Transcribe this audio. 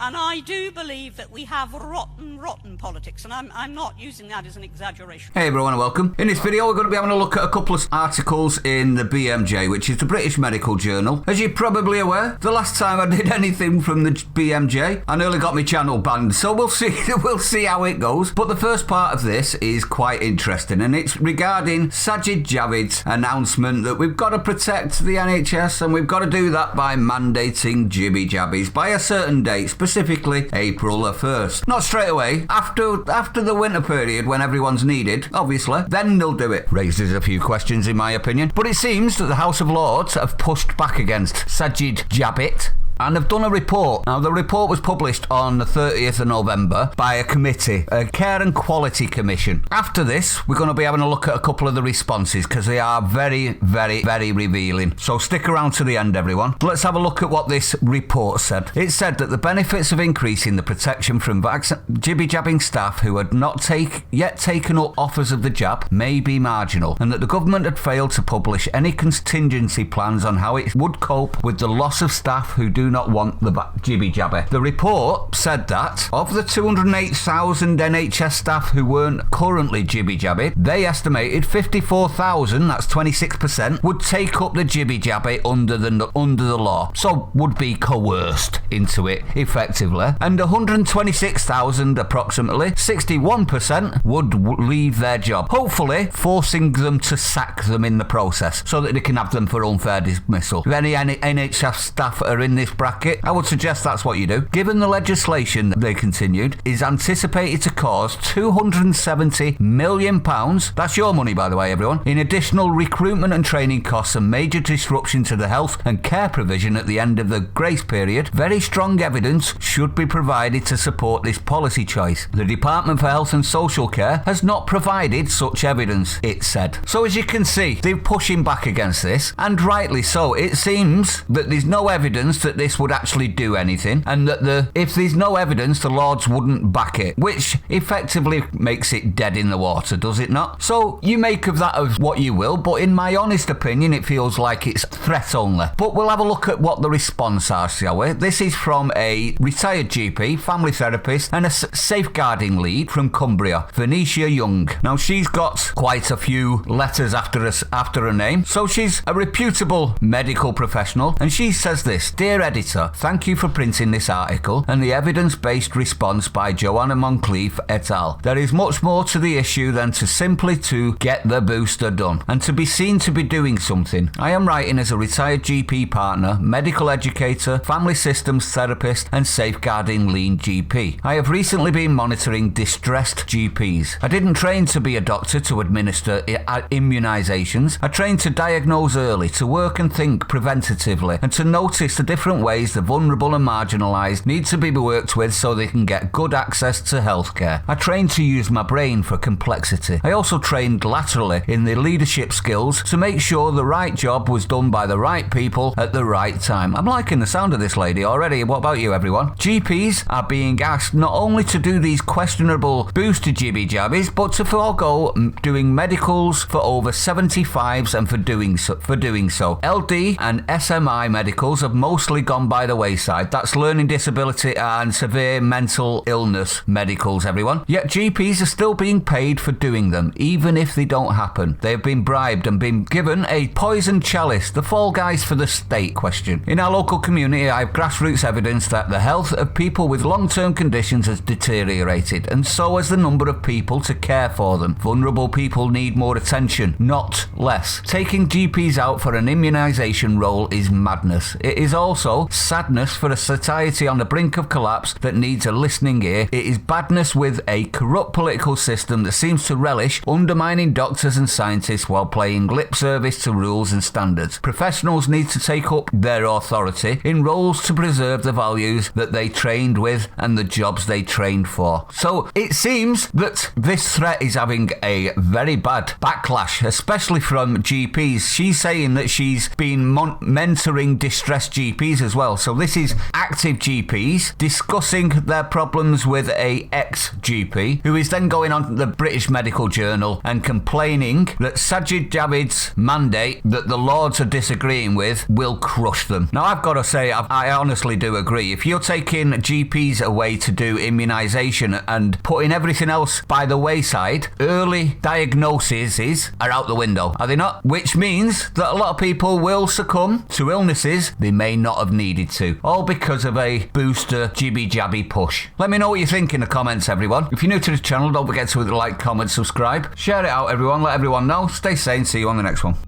And I do believe that we have rotten politics, and I'm not using that as an exaggeration. Hey everyone and welcome. In this video we're going to be having a look at a couple of articles in the BMJ, which is the British Medical Journal. As you're probably aware, the last time I did anything from the BMJ, I nearly got my channel banned, so we'll see how it goes. But the first part of this is quite interesting, and it's regarding Sajid Javid's announcement that we've got to protect the NHS, and we've got to do that by mandating jibby jabbies by a certain date, specifically April the 1st. Not straight away, after the winter period when everyone's needed, obviously, then they'll do it. Raises a few questions in my opinion, but it seems that the House of Lords have pushed back against Sajid Javid and have done a report. Now, the report was published on the 30th of November by a committee, a Care and Quality Commission. After this, we're going to be having a look at a couple of the responses because they are very, very, very revealing. So stick around to the end, everyone. Let's have a look at what this report said. It said that the benefits of increasing the protection from jibby-jabbing staff who had not yet taken up offers of the jab may be marginal, and that the government had failed to publish any contingency plans on how it would cope with the loss of staff who do not want the jibby jabber. The report said that of the 208,000 NHS staff who weren't currently jibby jabby, they estimated 54,000, that's 26%, would take up the jibby jabby under the law, so would be coerced into it effectively, and 126,000, approximately 61%, would leave their job, hopefully forcing them to sack them in the process so that they can have them for unfair dismissal. If any NHS staff are in this bracket, I would suggest that's what you do. Given the legislation, they continued, is anticipated to cause £270 million, that's your money by the way everyone, in additional recruitment and training costs and major disruption to the health and care provision at the end of the grace period, very strong evidence should be provided to support this policy choice. The Department for Health and Social Care has not provided such evidence, it said. So as you can see, they're pushing back against this, and rightly so. It seems that there's no evidence that this would actually do anything, and that if there's no evidence, the Lords wouldn't back it, which effectively makes it dead in the water, does it not? So you make of that of what you will, but in my honest opinion, it feels like it's threat only. But we'll have a look at what the response are, shall we? This is from a retired GP, family therapist, and a safeguarding lead from Cumbria, Venetia Young. Now, she's got quite a few letters after her name, so she's a reputable medical professional, and she says this: Dear editor, thank you for printing this article and the evidence-based response by Joanna Moncrief et al. There is much more to the issue than to simply get the booster done and to be seen to be doing something. I am writing as a retired GP partner, medical educator, family systems therapist and safeguarding lean GP. I have recently been monitoring distressed GPs. I didn't train to be a doctor to administer immunisations. I trained to diagnose early, to work and think preventatively, and to notice the different ways the vulnerable and marginalised need to be worked with so they can get good access to healthcare. I trained to use my brain for complexity. I also trained laterally in the leadership skills to make sure the right job was done by the right people at the right time. I'm liking the sound of this lady already. What about you, everyone? GPs are being asked not only to do these questionable booster jibby jabbies, but to forego doing medicals for over 75s and for doing so. LD and SMI medicals have mostly gone by the wayside. That's learning disability and severe mental illness medicals, everyone. Yet GPs are still being paid for doing them, even if they don't happen. They have been bribed and been given a poison chalice, the fall guys for the state question. In our local community, I have grassroots evidence that the health of people with long-term conditions has deteriorated, and so has the number of people to care for them. Vulnerable people need more attention, not less. Taking GPs out for an immunisation role is madness. It is also sadness for a society on the brink of collapse that needs a listening ear. It is badness with a corrupt political system that seems to relish undermining doctors and scientists while paying lip service to rules and standards. Professionals need to take up their authority in roles to preserve the values that they trained with and the jobs they trained for. So it seems that this threat is having a very bad backlash, especially from GPs. She's saying that she's been mentoring distressed GPs as well. So this is active GPs discussing their problems with a ex-GP, who is then going on to the British Medical Journal and complaining that Sajid Javid's mandate that the Lords are disagreeing with will crush them. Now, I've got to say, I honestly do agree. If you're taking GPs away to do immunisation and putting everything else by the wayside, early diagnoses are out the window, are they not? Which means that a lot of people will succumb to illnesses they may not have needed to, all because of a booster jibby-jabby push. Let me know what you think in the comments, everyone. If you're new to this channel, don't forget to like, comment, subscribe. Share it out, everyone. Let everyone know. Stay sane. See you on the next one.